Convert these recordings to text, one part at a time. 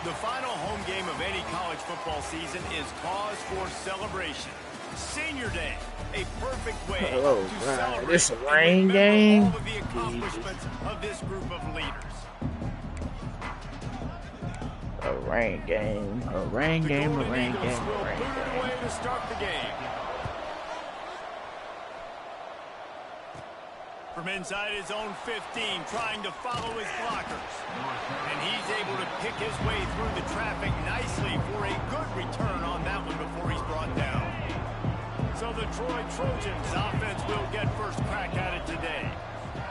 The final home game of any college football season is cause for celebration. Senior Day, a perfect way to celebrate this a and rain remember game. all of the accomplishments of this group of leaders. A rain game, a rain game, a rain game, a rain game. Way to start the game. From inside his own 15, trying to follow his blockers. And he's able to pick his way through the traffic nicely for a good return on that one before he's brought down. So the Troy Trojans offense will get first crack at it today.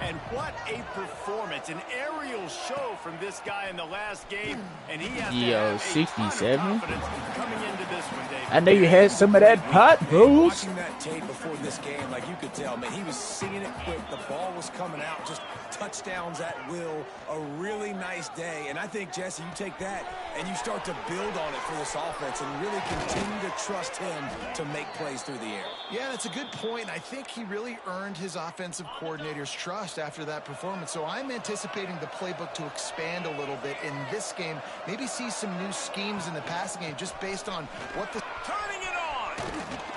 And what a performance, an aerial show from this guy in the last game. And he has to have 67. confidence coming into this one, David. I know you had some of that pot, Bruce. Watching that tape before this game, like you could tell, man, he was singing it quick. The ball was coming out, just touchdowns at will. A really nice day. And I think, Jesse, you take that and you start to build on it for this offense and really continue to trust him to make plays through the air. Yeah, that's a good point. I think he really earned his offensive coordinator's trust after that performance. So I'm anticipating the playbook to expand a little bit in this game. Maybe see some new schemes in the passing game just based on what the... Turning it on!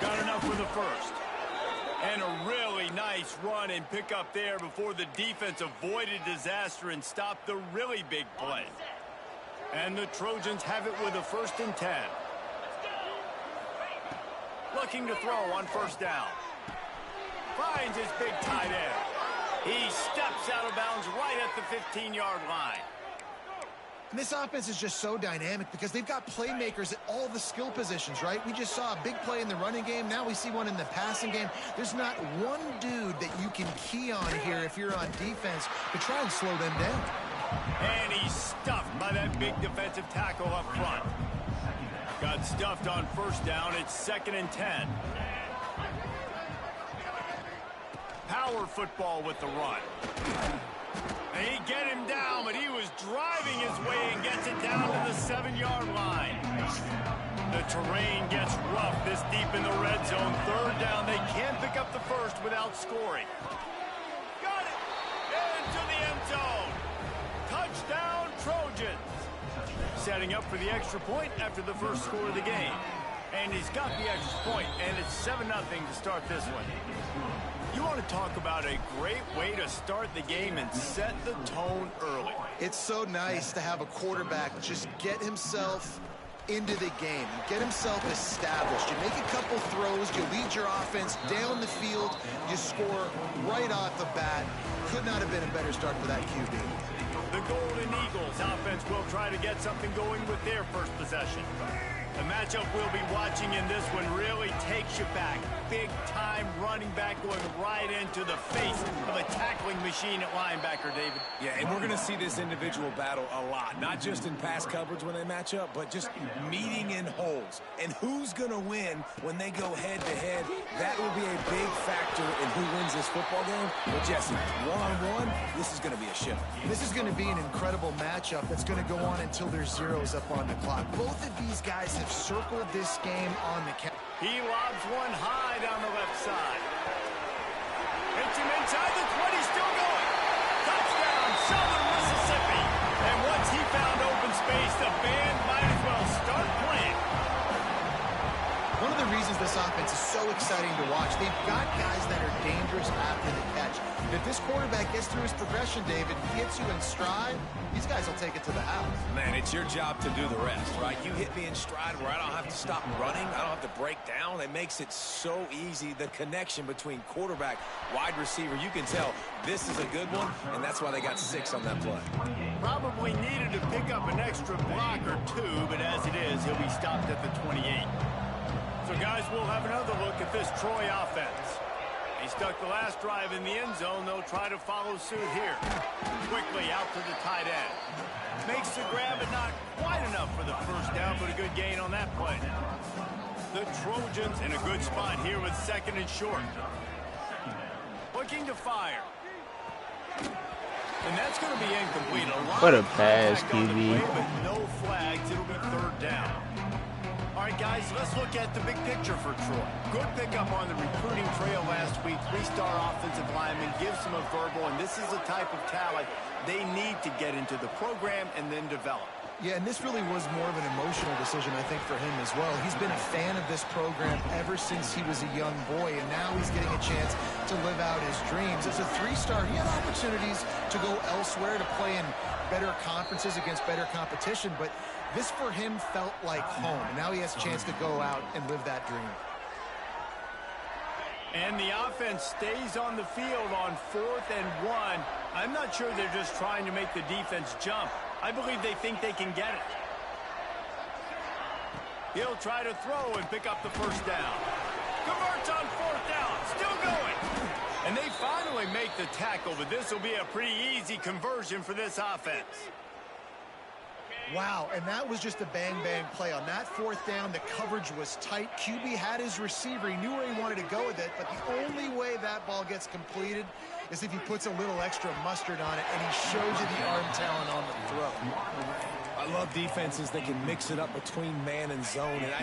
Got enough for the first. And a really nice run and pick up there before the defense avoided disaster and stopped the really big play. And the Trojans have it with a 1st and 10. Looking to throw on first down. Finds his big tight end. He steps out of bounds right at the 15-yard line. And this offense is just so dynamic because they've got playmakers at all the skill positions, right? We just saw a big play in the running game. Now we see one in the passing game. There's not one dude that you can key on here if you're on defense to try and slow them down. And he's stuffed by that big defensive tackle up front. Got stuffed on first down. It's 2nd and 10. Power football with the run. They get him down, but he was driving his way and gets it down to the 7-yard line. The terrain gets rough this deep in the red zone. 3rd down. They can't pick up the first without scoring. Got it! Into the end zone. Touchdown, Trojans. Setting up for the extra point after the first score of the game. And he's got the extra point, and it's 7-0 to start this one. You want to talk about a great way to start the game and set the tone early. It's so nice to have a quarterback just get himself into the game, get himself established. You make a couple throws, you lead your offense down the field, you score right off the bat. Could not have been a better start for that QB. The Golden Eagles offense will try to get something going with their first possession. The matchup we'll be watching in this one really takes you back. Big-time running back going right into the face of a tackling machine at linebacker, David. Yeah, and we're going to see this individual battle a lot. Not just in pass coverage when they match up, but just meeting in holes. And who's going to win when they go head-to-head? That will be a big factor in who wins this football game. But, Jesse, one-on-one, this is going to be a shift. This is going to be an incredible matchup that's going to go on until there's zeros up on the clock. Both of these guys have circled this game on the count. He lobs one high down the left side. Hits him inside the 20, still going. Touchdown, Southern Mississippi. And once he found open space, the band might as well start playing. One of the reasons this offense is so exciting to watch, they've got guys that are dangerous after the catch. If this quarterback gets through his progression, David, gets you in stride, these guys will take it to the house. Man, it's your job to do the rest, right? You hit me in stride where I don't have to stop running. I don't have to break down. It makes it so easy. The connection between quarterback, wide receiver, you can tell this is a good one, and that's why they got 6 on that play. Probably needed to pick up an extra block or 2, but as it is, he'll be stopped at the 28. So, guys, we'll have another look at this Troy offense. He stuck the last drive in the end zone. They'll try to follow suit here. Quickly out to the tight end. Makes the grab, but not quite enough for the first down, but a good gain on that play. The Trojans in a good spot here with 2nd and short. Looking to fire. And that's going to be incomplete. What a pass, QB. But no flags. It'll be 3rd down. All right, guys, let's look at the big picture for Troy. Good pickup on the recruiting trail last week. 3-star offensive lineman, gives them a verbal, and this is the type of talent they need to get into the program and then develop. Yeah, and this really was more of an emotional decision, I think, for him as well. He's been a fan of this program ever since he was a young boy, and now he's getting a chance to live out his dreams. As a three-star, he had opportunities to go elsewhere, to play in better conferences against better competition, but this for him felt like home. And now he has a chance to go out and live that dream. And the offense stays on the field on 4th and 1. I'm not sure they're just trying to make the defense jump. I believe they think they can get it. He'll try to throw and pick up the first down. Converts on 4th down. Still going. And they finally make the tackle, but this will be a pretty easy conversion for this offense. Wow, and that was just a bang-bang play. On that 4th down, the coverage was tight. QB had his receiver. He knew where he wanted to go with it, but the only way that ball gets completed is if he puts a little extra mustard on it, and he shows you the arm talent on the throw. I love defenses that can mix it up between man and zone, and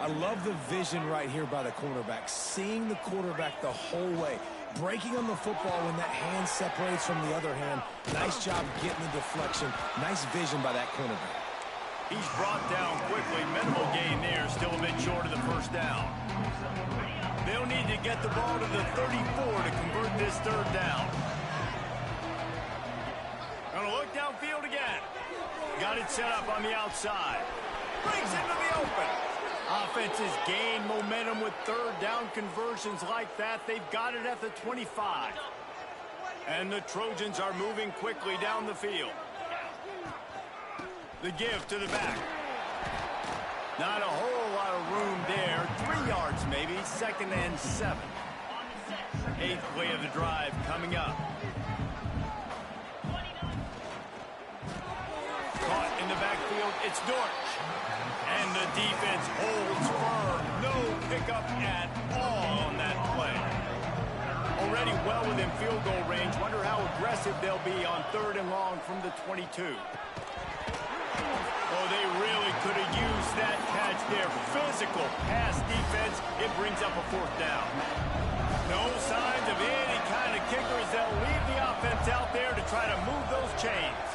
I love the vision right here by the cornerback, seeing the quarterback the whole way, breaking on the football when that hand separates from the other hand. Nice job getting the deflection. Nice vision by that cornerback. He's brought down quickly. Minimal gain there, still a bit short of the first down. They'll need to get the ball to the 34 to convert this 3rd down. Gonna look downfield again. Got it set up on the outside. Brings into the open. Offenses gain momentum with 3rd down conversions like that. They've got it at the 25. And the Trojans are moving quickly down the field. The give to the back. Not a whole lot of room there. 3 yards maybe. 2nd and 7. 8th play of the drive coming up. Caught in the backfield. It's Dortch. And the defense holds firm. No pickup at all on that play. Already well within field goal range. Wonder how aggressive they'll be on 3rd and long from the 22. Oh, they really could have used that catch there. Physical pass defense. It brings up a 4th down. No signs of any kind of kickers. They'll leave the offense out there to try to move those chains.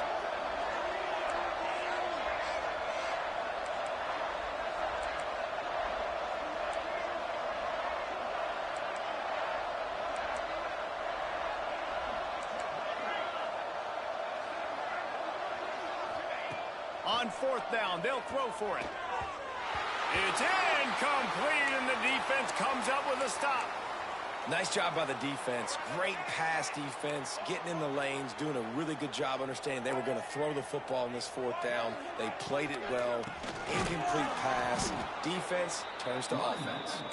On 4th down, they'll throw for it. It's incomplete, and the defense comes up with a stop. Nice job by the defense. Great pass defense, getting in the lanes, doing a really good job understanding they were going to throw the football in this 4th down. They played it well. Incomplete pass. Defense turns to offense.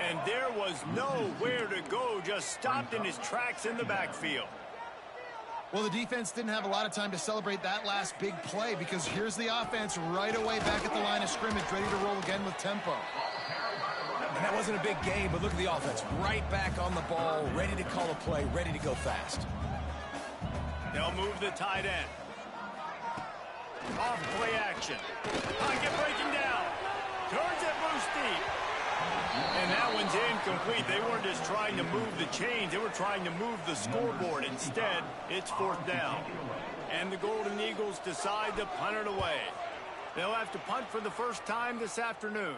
And there was nowhere to go, just stopped in his tracks in the backfield. Well, the defense didn't have a lot of time to celebrate that last big play, because here's the offense right away back at the line of scrimmage, ready to roll again with tempo. And that wasn't a big game, but look at the offense. Right back on the ball, ready to call a play, ready to go fast. They'll move the tight end. Off play action. Pocket breaking down. Turns it loose deep. And that one's incomplete. They weren't just trying to move the chains. They were trying to move the scoreboard. Instead, it's 4th down. And the Golden Eagles decide to punt it away. They'll have to punt for the first time this afternoon.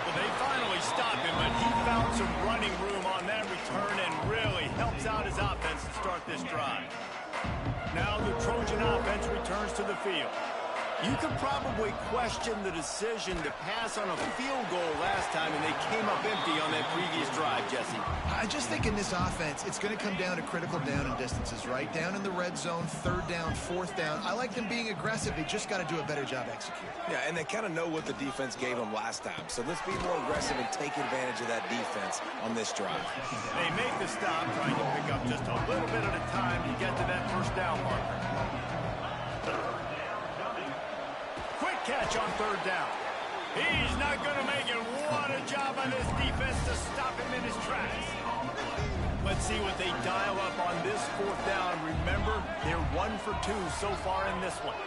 Well, they finally stopped him, but he found some running room on that return and really helps out his offense to start this drive. Now the Trojan offense returns to the field. You could probably question the decision to pass on a field goal last time, and they came up empty on that previous drive, Jesse. I just think in this offense, it's going to come down to critical down and distances, right? Down in the red zone, 3rd down, 4th down. I like them being aggressive. They just got to do a better job executing. Yeah, and they kind of know what the defense gave them last time. So let's be more aggressive and take advantage of that defense on this drive. They make the stop, trying to pick up just a little bit at a time to get to that first down marker. Quick catch on 3rd down. He's not going to make it. What a job by this defense to stop him in his tracks. Let's see what they dial up on this 4th down. Remember, they're 1 for 2 so far in this one.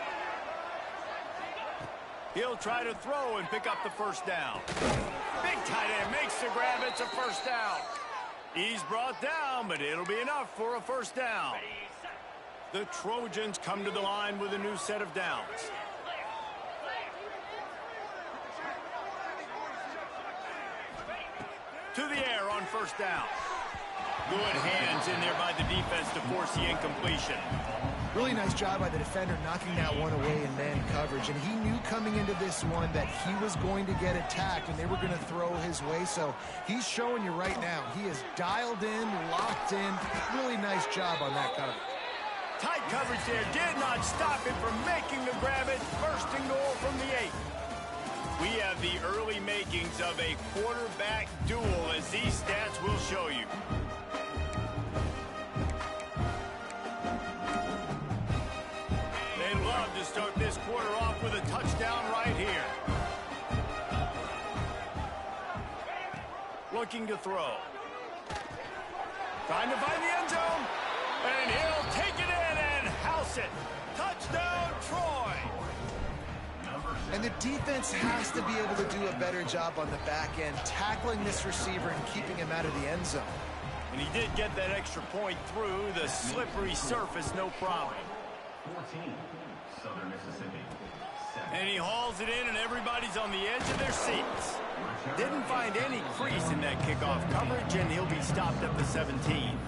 He'll try to throw and pick up the first down. Big tight end makes the grab. It's a first down. He's brought down, but it'll be enough for a first down. The Trojans come to the line with a new set of downs. To the air on first down. Good hands in there by the defense to force the incompletion. Really nice job by the defender knocking that one away in man coverage. And he knew coming into this one that he was going to get attacked and they were going to throw his way. So he's showing you right now. He is dialed in, locked in. Really nice job on that cover. Tight coverage there did not stop him from making the grab it. First and goal from the 8. We have the early makings of a quarterback duel, as these stats will show you. They'd love to start this quarter off with a touchdown right here. Looking to throw. Trying to find the end zone. And he'll take it in and house it. Touchdown, Troy. And the defense has to be able to do a better job on the back end, tackling this receiver and keeping him out of the end zone. And he did get that extra point through the slippery surface, no problem. 14, Southern Mississippi. And he hauls it in, and everybody's on the edge of their seats. Didn't find any crease in that kickoff coverage, and he'll be stopped at the 17.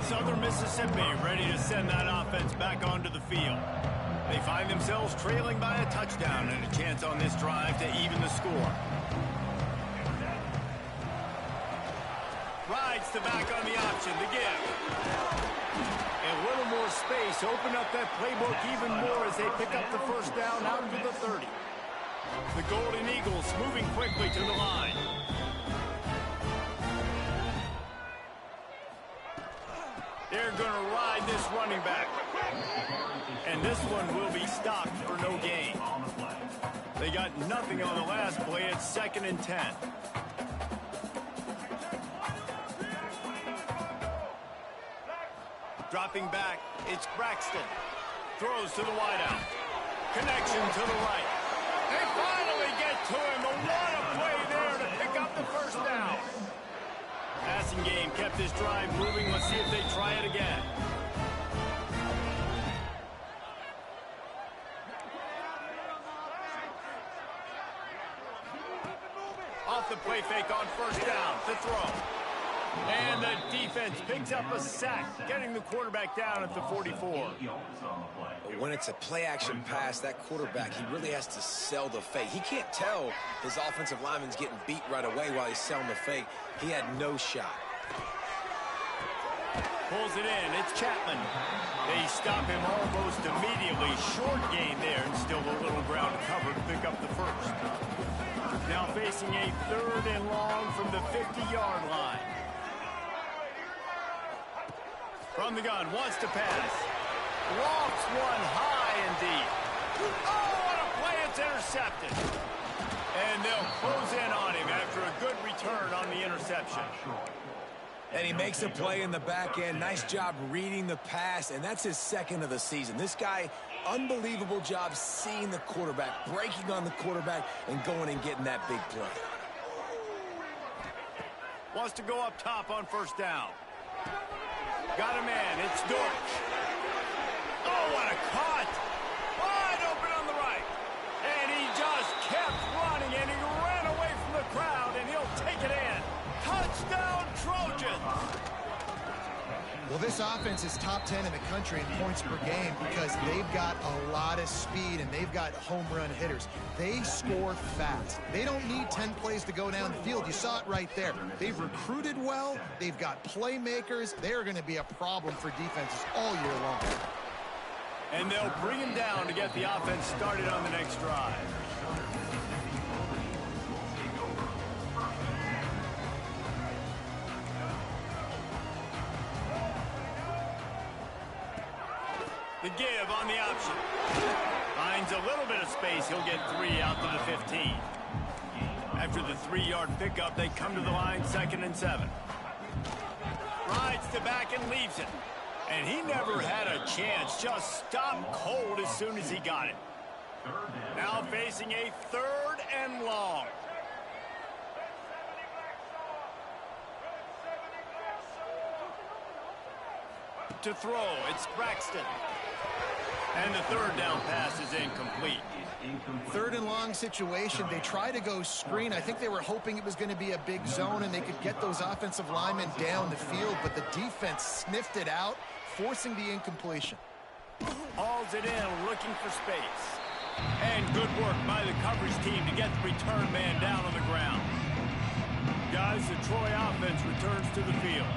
Southern Mississippi ready to send that offense back onto the field. They find themselves trailing by a touchdown and a chance on this drive to even the score. Rides the back on the option, the give. A little more space, open up that playbook even more as they pick up the first down out to the 30. The Golden Eagles moving quickly to the line. They're going to ride this running back. And this one will be stopped for no gain. They got nothing on the last play. It's 2nd and 10. Dropping back, it's Braxton. Throws to the wideout. Connection to the right. They finally get to him. But what a play there to pick up the first down. Passing game kept this drive moving. Let's see if they try it again. Off the play fake on first down to throw. And the defense picks up a sack, getting the quarterback down at the 44. When it's a play-action pass, that quarterback, he really has to sell the fake. He can't tell his offensive lineman's getting beat right away while he's selling the fake. He had no shot. Pulls it in. It's Chapman. They stop him almost immediately. Short gain there, and still a little ground to cover to pick up the first. Now facing a 3rd and long from the 50-yard line. From the gun, wants to pass. Lofts one high and deep. Oh, what a play, it's intercepted. And they'll close in on him after a good return on the interception. And he makes a play in the back end. Nice job reading the pass, and that's his 2nd of the season. This guy, unbelievable job seeing the quarterback, breaking on the quarterback, and going and getting that big play. Wants to go up top on first down. Got a man, it's Dortch. Oh, what a cut! Wide open on the right. And he just kept running, and he ran away from the crowd, and he'll take it in. Touchdown, Trojans! Well, this offense is top 10 in the country in points per game because they've got a lot of speed and they've got home run hitters. They score fast. They don't need 10 plays to go down the field. You saw it right there. They've recruited well. They've got playmakers. They're going to be a problem for defenses all year long. And they'll bring him down to get the offense started on the next drive. The give on the option. Finds a little bit of space. He'll get 3 out to the 15. After the 3-yard pickup, they come to the line 2nd and 7. Rides the back and leaves it. And he never had a chance. Just stopped cold as soon as he got it. Now facing a 3rd and long. To throw, it's Braxton. And the third down pass is incomplete. Third and long situation. They try to go screen. I think they were hoping it was going to be a big zone and they could get those offensive linemen down the field, but the defense sniffed it out, forcing the incompletion. Hauls it in, looking for space. And good work by the coverage team to get the return man down on the ground. Guys, the Troy offense returns to the field.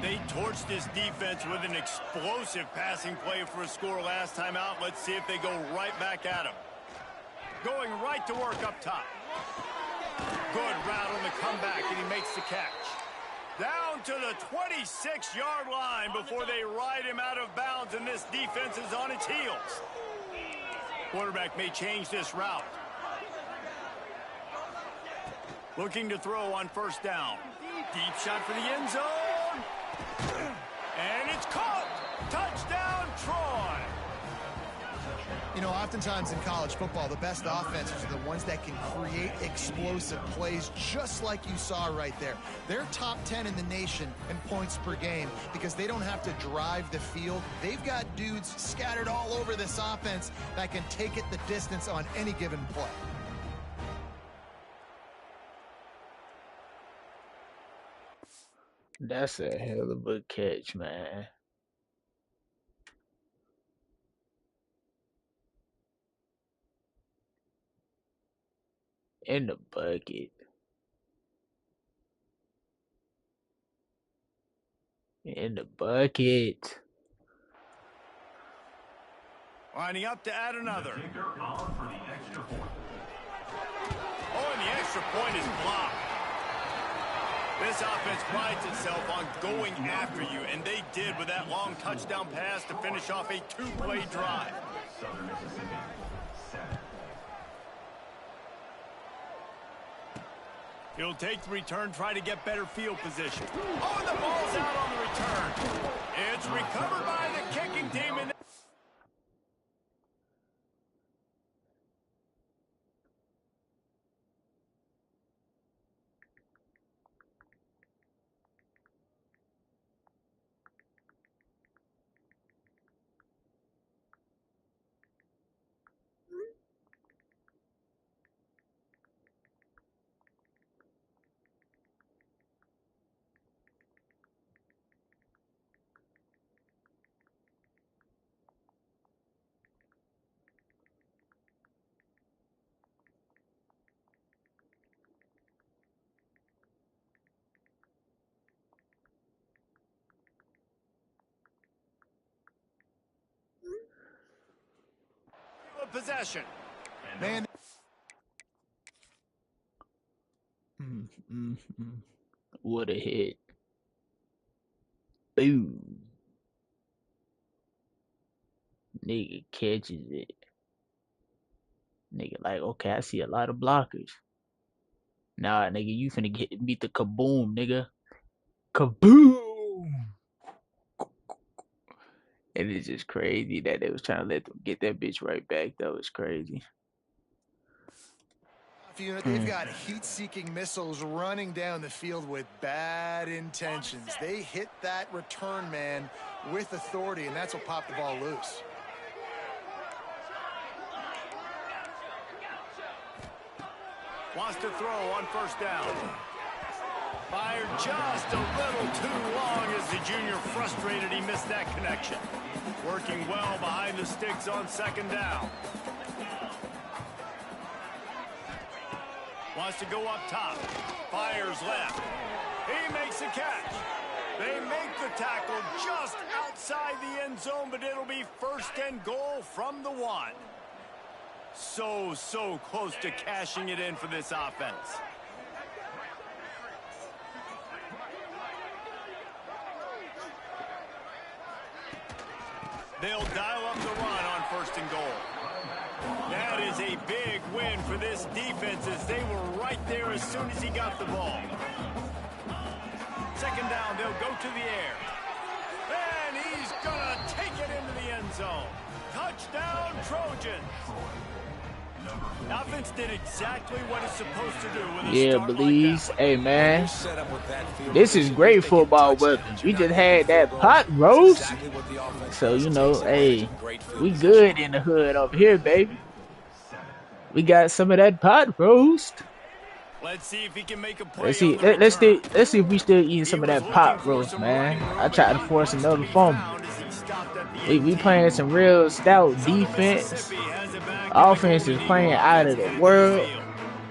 They torched this defense with an explosive passing play for a score last time out. Let's see if they go right back at him. Going right to work up top. Good route on the comeback, and he makes the catch. Down to the 26-yard line before they ride him out of bounds, and this defense is on its heels. Quarterback may change this route. Looking to throw on first down. Deep shot for the end zone. And it's caught. Touchdown, Troy. You know, oftentimes in college football, the best offenses are the ones that can create explosive plays, just like you saw right there. They're top 10 in the nation in points per game because they don't have to drive the field. They've got dudes scattered all over this offense that can take it the distance on any given play. That's a hell of a catch, man. In the bucket. In the bucket. Lining up to add another. Kicker on for the extra point. Oh, and the extra point is blocked. This offense prides itself on going after you, and they did with that long touchdown pass to finish off a two-play drive. Southern Mississippi, 7. He'll take the return, try to get better field position. Oh, and the ball's out on the return. It's recovered by the kicking team. And possession. Man. What a hit. Boom. Nigga catches it. Nigga like, okay, I see a lot of blockers. Nah, nigga, you finna meet the kaboom, nigga. Kaboom! And it's just crazy that they was trying to let them get that bitch right back. That was crazy. They've got heat-seeking missiles running down the field with bad intentions. They hit that return man with authority, and that's what popped the ball loose. Wants to throw on first down. Fired just a little too long as the junior frustrated he missed that connection. Working well behind the sticks on second down. Wants to go up top. Fires left. He makes a catch. They make the tackle just outside the end zone, but it'll be first and goal from the 1. So close to cashing it in for this offense. They'll dial up the run on first and goal. That is a big win for this defense as they were right there as soon as he got the ball. Second down, they'll go to the air. And he's going to take it into the end zone. Touchdown, Trojans. Offense did exactly what it's supposed to do with a Yeah, start like Belize. that. Hey, man. You're set up with that field This is position. great If they can football touch it, weather. you're We not just gonna had get that field pot goal. roast. That's exactly what the offense So, does. you It know, takes advantage hey, of great field we position. good in the hood over here, baby. We got some of that pot roast. Let's see if he can make a play Let's see. on the return. Let's see if we still eating He some of was that looking pot for roast, some man. running room, I and tried to not force much to another be fumble. found as he stopped at the We 18. playing some real stout Southern defense. Mississippi has it back in the Offense Golden is Eagle playing out of offensive the end of the world. field.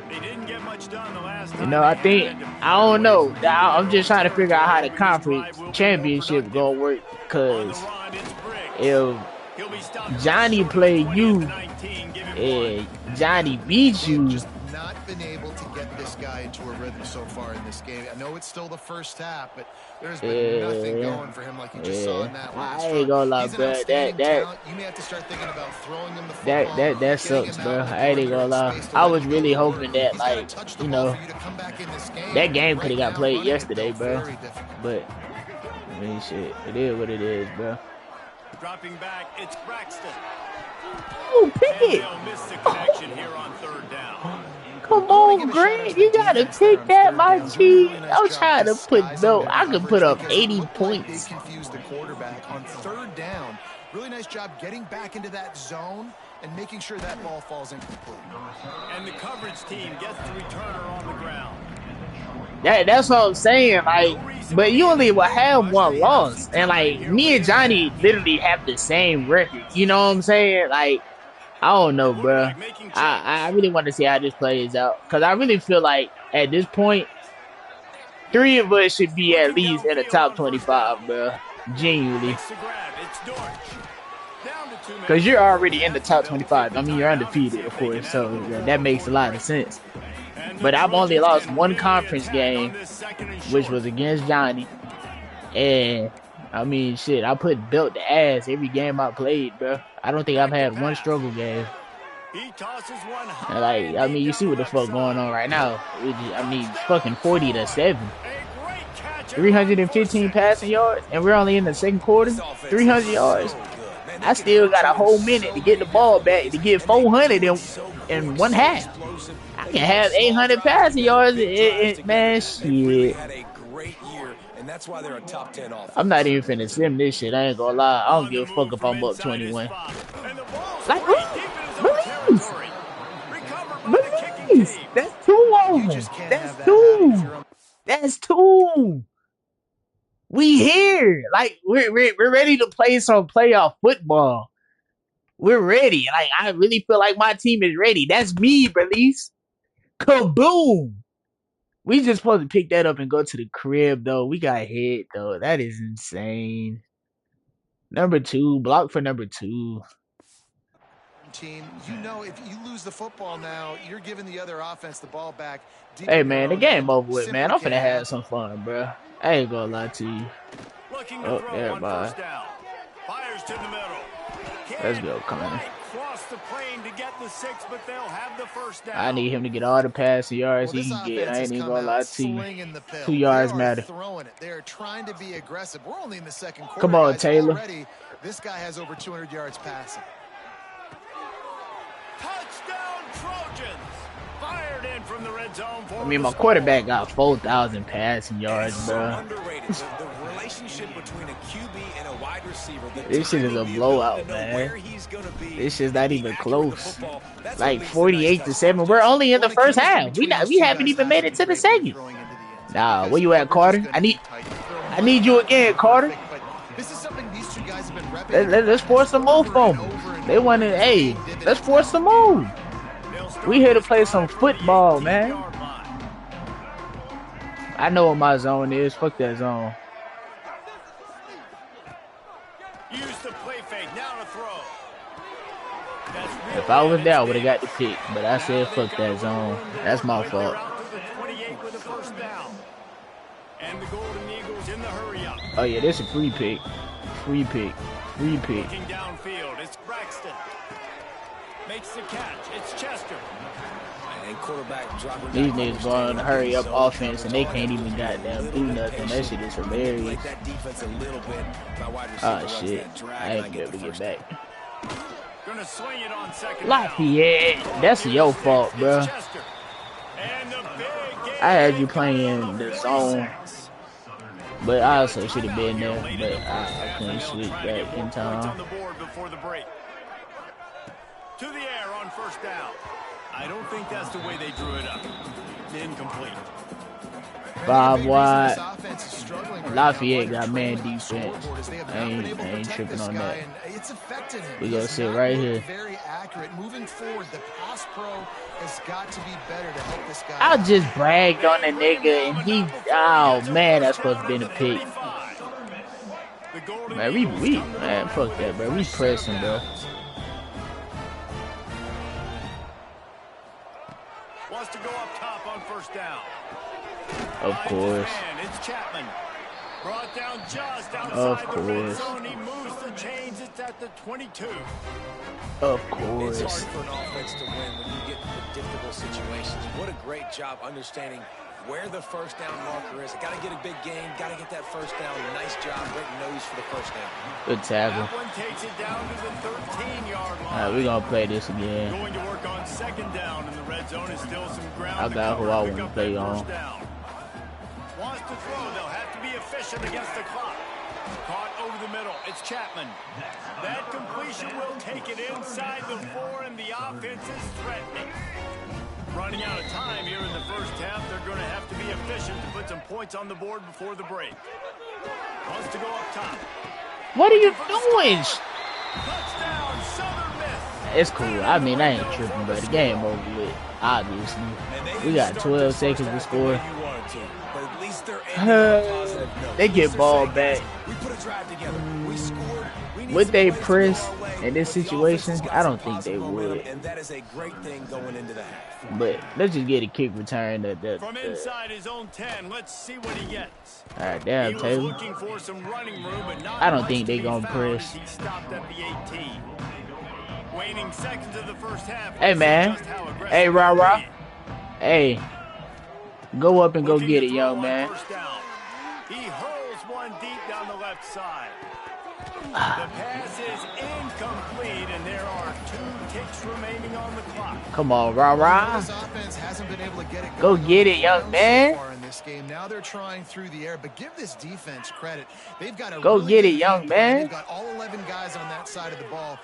They didn't get much done the last You time know, they I had it think at the I don't place, know. leaving their I'm just own trying to figure out how the territory, hoping this conference drive will be more championship productive. gonna work. On the Cause run, it's Briggs. if He'll be stopped Johnny short of the played 20 you at the 19. Give him and one. Johnny beat They have you, just not been able to get this guy into a rhythm so far in this game. I know it's still the first half, but there's been nothing yeah, going for him like you just saw in yeah. that I last ain't run. gonna lie, He's an bro. outstanding talent. You may have to start thinking about throwing him the football, That getting sucks, him bro. out in the I ain't even perimeter gonna and lie. space to I let was him go really to work. hoping that, He's got to like, touch the you ball know, for you to come back in this game. that game could Right have got now, played running it yesterday, felt bro. very difficult. But I mean, shit, it is what it is, bro. Dropping back, it's Braxton. Oh, pick And it. they'll miss the connection here on third down. Come I wanna on, give a shout out Grant. to the You gotta defense there pick on that, third my down. Doing a G. really nice I'm job trying to put disguising no. their I could coverage put up because it 80 looked like they points. confused the quarterback on third down. Really nice job getting back into that zone and making sure that ball falls incomplete. And the coverage team gets the returner on the ground. That's what I'm saying. Like, but you only will have one loss, and like me and Johnny literally have the same record. You know what I'm saying? Like, I don't know, bro. Quarterback making change. I really want to see how this plays out because I really feel like at this point, 3 of us should be at Looking least in the downfield top on first 25, down. bro. Genuinely, Makes the grab. It's Dortch. Down to 2 minutes. because you're already in the top They'll take 25. the I mean, you're timeout and see undefeated, if of they can course, add a so little yeah, more that makes a before lot the of break. sense. And the But I've only Trojans lost can one really conference attack game, on this second and which short. was against Johnny. And I mean, shit, I put belt to ass every game I played, bro. I don't think I've Back to had one pass. struggle game. He tosses one And high like, and I deep mean, you down see the what the left fuck going side. on right now. I mean, fucking 40-7, A great catch and run for 315 six. passing yards, and we're only in the second quarter. This offense 300 is yards. so good. Man, I they can still hurt got you a in whole so minute to get the many ball different back ways, to get and they do 400 it so in quick, one so half. explosive. I They can can have put small 800 drives passing together, yards. big drives together. Man, They've really shit. had a great year, and that's why they're a top 10 I'm not offense. even finna sim this shit. I ain't gonna lie. I don't On give the a fuck move if from I'm up inside his 21. spot. And the ball's Like, free deep in his own release. territory. Recovered by the kicking Release. team. That's 2 of You them. just can't That's have that happen if 2. you're on. That's 2. We here. Like, we're ready to play some playoff football. We're ready. Like, I really feel like my team is ready. That's me, Release. Kaboom. We just supposed to pick that up and go to the crib, though. We got hit, though. That is insane. Number 2. Block for number 2. Team, you know, if you lose the football now, you're giving the other offense the ball back deep Hey, in your man, the own game end. over with, Simply man. I'm can't finna have happen. some fun, bro. I ain't gonna lie to you. Looking to Oh, throw there, on bye. first down. Fires to the middle. Let's Can't go, Connor. quite cross the plane to get the 6, but they'll have the first down. I need him to get all the passing yards Well, he this can get. offense I has ain't even come gonna lie out to you. slinging the pill. 2 They yards are matter. throwing it. They are trying to be aggressive. We're only in the second quarter, Come on, guys. Taylor. Already, this guy has over 200 yards passing. Touchdown Trojans. Fired in from the red zone for I mean, the my score. quarterback got 4,000 passing yards, It's so bro. underrated. The relationship between a QB and a wide receiver. The This shit is timing, a the blowout, ability to know man. where he's gonna be This shit's and not be even accurate with the close. football. That's what Like leads to nice 48-7. touchdowns. We're only in Well, the the first chemistry half. between those We two haven't guys even has made to it be to the great when you're second. throwing into the end zone, Nah, because where you at, coverage is Carter? gonna I be need tight. The throw I might need you not be again, Carter. perfect, but this is something these two guys have been repping. Let's force some more fumbles. They want to, hey, let's force some more. They'll start We here to this play drive some from the football, man. 18-yard line. I know what my zone is. Fuck that zone. Use the play fake. Now to throw. That's If I was there, I would have damage. got the pick, but I said fuck that zone. That's my They're fault. out to the 28 with a first down. And the Golden Eagles in the hurry up. Oh yeah, this is a free pick. Free pick. Free pick. Looking downfield, it's Braxton. Makes the catch. It's Chester. And quarterback dropping These back, niggas going understanding hurry up zone offense and they coverage. can't even goddamn do nothing. That shit is hilarious. Like that defense a little bit. My wide receiver Oh runs shit. that drag I and ain't get gonna the get first back. down. Gonna swing it on second down. Lafayette, that's your fault, It's bro. Chester. And the big game I had you coming playing on the 40 zone, sacks. but I also should have been Here there, late but in the first I half, couldn't and they'll switch try to get back more in points on time. the board before the break. To the air on first down. I don't think that's the way they drew it up. Incomplete. Bob White, Lafayette Lafayette got man defense. I ain't tripping on that. It's affected him. We He gonna has sit not right looked here. Very accurate. Moving forward, the pass pro has got to be better to help this guy. I out. just bragged on the nigga and he, oh man, that's supposed to be in the pick. Man, man, fuck that, bro. We pressing, bro. Wants to go up top on first down. Of course. It's Chapman. Brought down just outside Of the red course. zone. He moves the chains. It's at the 22. Of It's course. hard for an offense to win when you get in predictable situations. What a great job understanding where the first down marker is. Got to get a big gain. Got to get that first down. Nice job. Great nose for the first down. Good tackle. That one takes it down to the 13-yard line. Alright, we gonna play this again. Going to work on second down in the red zone is still some ground I to got who cover I pick wanna up play that on. first down. Wants to throw. They'll have to be efficient against the clock. Caught over the middle. It's Chapman. That completion will take it inside the 4, and the offense is threatening. Running out of time here in the first half. They're going to have to be efficient to put some points on the board before the break. Wants to go up top. What are you doing? Touchdown, Southern Miss. It's cool. I mean, I ain't tripping, but the game over with, obviously. We got 12 seconds to score. But at least they're ending on a positive note. They get They're ball saying, back. "Guys, we put a drive together. We scored. We need Would some they plays to press go our way." in this The offense situation? has got I some don't think they positive momentum, would. and that is a great thing going into the half. But let's just get a kick return. From inside his own 10, let's see what he gets. Alright, He damn, was Taylor. looking for some running room, but not I don't much think to they be gonna found press. as he stopped at the 18. Waning seconds of the first half. Hey, Let's see man. just how aggressive Hey, rah, they're rah. being. Hey, go up and go Looking get to it, throw young on man. first down. He hurls one deep down the left side. The pass is incomplete, and there are 2 ticks remaining on the clock. Come on, rah, rah. This offense hasn't been able to get it Go going get it, on young so man. far in this game. Now they're trying through the air, but give this defense credit. They've got a Go really get good it, young game plan. man. They've got all 11 guys on that side of the ball.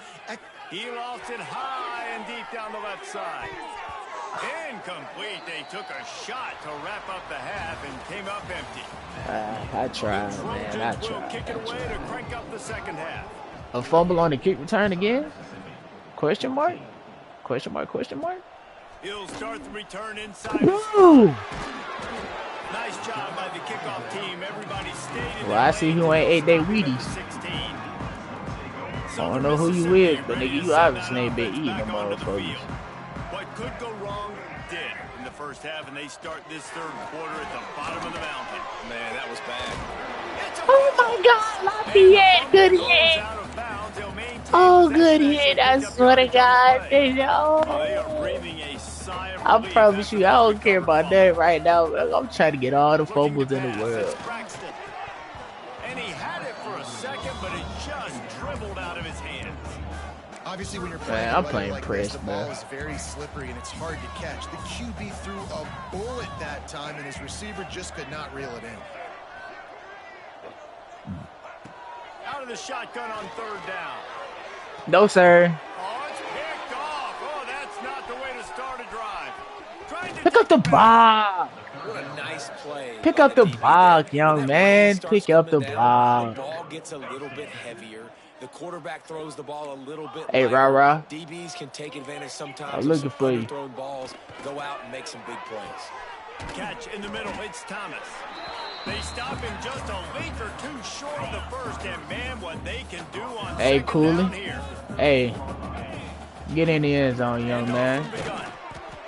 He lost it high and deep down the left side. Incomplete. They took a shot to wrap up the half and came up empty. I tried, man. I Trojans will tried. kick it away to crank up the second half. A fumble on the kick return again? Question mark? Question mark? Question mark? He'll start the return inside. Woo! Nice job by the kickoff team. Everybody stayed in Well, I see who ain't ate they Wheaties. 16. I don't know who you is, but nigga, you obviously ain't been eating them motherfuckers. What could go wrong did in the first half, and they start this third quarter at the bottom of the mountain. Man, that was bad. It's a Oh my God, Lafayette, good goes hit. out of bounds. He'll maintain Oh, possession good as hit. they I pick up swear to yards on God. the play. They They are know. breathing a sigh of I relief promise after you, I that don't care recovered about that fumble. right now. I'm trying to get all the Looking fumbles to in the pass. world. It's Braxton. And he had it for a second, but it just dribbled out of his hands. Obviously, when you're playing, Man, I'm a playing like press, this, the man. ball is very slippery and it's hard to catch. The QB threw a bullet that time, and his receiver just could not reel it in. Out of the shotgun on third down. No, sir. Oh, it's picked off. Oh, that's not the way to start a drive. Trying to Pick up the ball. What a nice play. Pick by up the the DB block, there. young When that man. rain starts Pick up the coming down, block. The ball gets a little bit heavier. The quarterback throws the ball a little bit Hey, lighter. rah-rah. DBs can take advantage sometimes I'm of looking some for you. underthrown balls, go out and make some big plays. catch in the middle. It's Thomas. They stop him just a link or two short of the first, and man, what they can do on Hey, second Cooley. down here. Hey, get in the end zone, young Handoff man. from the gun.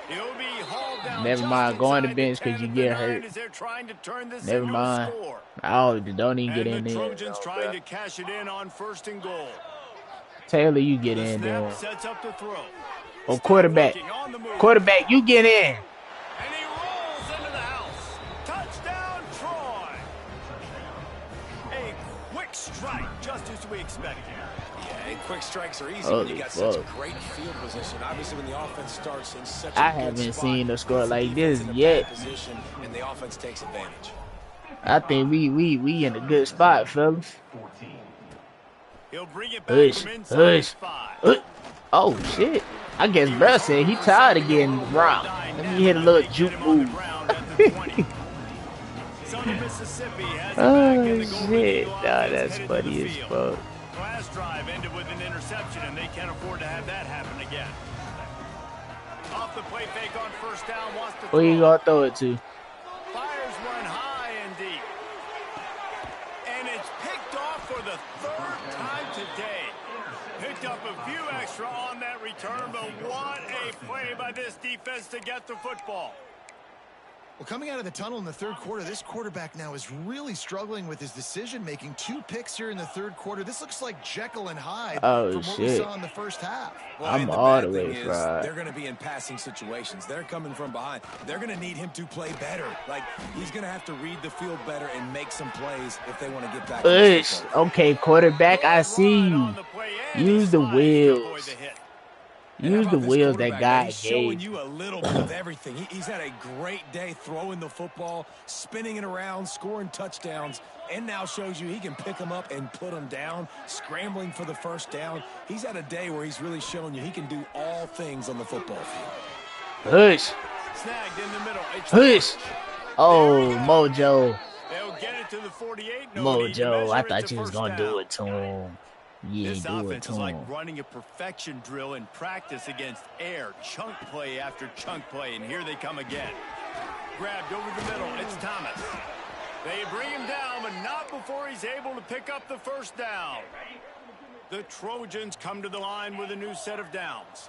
He'll be hauled down Never just mind, go on the inside bench 'cause you 10 get of the 9 hurt. as they're trying to turn this Never into a mind. score. Oh, don't even get And in the there. Trojans trying to cash it in on first and goal. Taylor, you get The in snap there. sets up the throw. Oh, Still quarterback. working on the move. Quarterback, you get in. And he rolls into the house. Touchdown, Troy. A quick strike, just as we expected. Yeah, a quick strikes are easy when Holy you got fuck. such great field position. Obviously, when the offense starts in such a I good haven't spot, seen a score puts the like defense this in a yet. bad position, and the offense takes advantage. I think we in a good spot, fellas. 14. He'll bring it back Hush, from inside his hush. 5. Oh shit! I guess bruh said he tired of getting rocked. Let me hit a little juke move. Southern Mississippi has it back, Oh and the Golden shit! Eagle Nah, offense that's headed to funny the as field. fuck. Last drive ended with an interception, and they can't afford to have that happen again. Off the play fake on first down, wants to Who you throw. gonna throw it to? Fires one high and deep. And it's picked off for the 3rd time today. Picked up a few extra on that return, but what a play by this defense to get the football. Well, coming out of the tunnel in the third quarter, this quarterback now is really struggling with his decision-making. 2 picks here in the third quarter. This looks like Jekyll and Hyde Oh, from what we shit. saw in the first half. Well, I'm and the all bad the way thing is fried. they're going to be in passing situations. They're coming from behind. They're going to need him to play better. Like, he's going to have to read the field better and make some plays if they want to get back in this football. Okay, quarterback, I see Good run you. on the play, and he Use the slides to avoid wheels. the hit. And how Use the about this wheels that quarterback, man? God He's showing gave. you a little bit of everything. He's had a great day throwing the football, spinning it around, scoring touchdowns, and now shows you he can pick them up and put them down, scrambling for the first down. He's had a day where he's really showing you he can do all things on the football field. Hush, Snagged in the middle. It's hush. Oh, Mojo, They'll get it to the 48. No need to Mojo. I measure it thought to you was first gonna down. do it to him. You This ain't do it offense to is like him. running a perfection drill in practice against air. Chunk play after chunk play, and here they come again. Grabbed over the middle. It's Thomas. They bring him down, but not before he's able to pick up the first down. The Trojans come to the line with a new set of downs.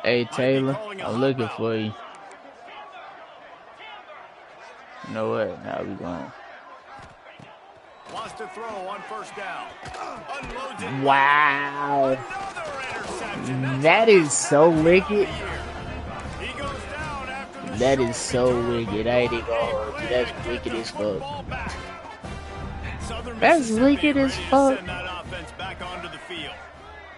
Hey Taylor, calling a I'm hot looking route. for you. You know what? Now we going. Wants to throw on first down. Unloads it. Wow, Another interception. That's that is so wicked. He goes down after the That short is so return. wicked. I ain't even gonna hold you. That's Play to wicked get the as fuck. football back. Southern That's Mississippi wicked as ready to fuck. send that offense back onto the field.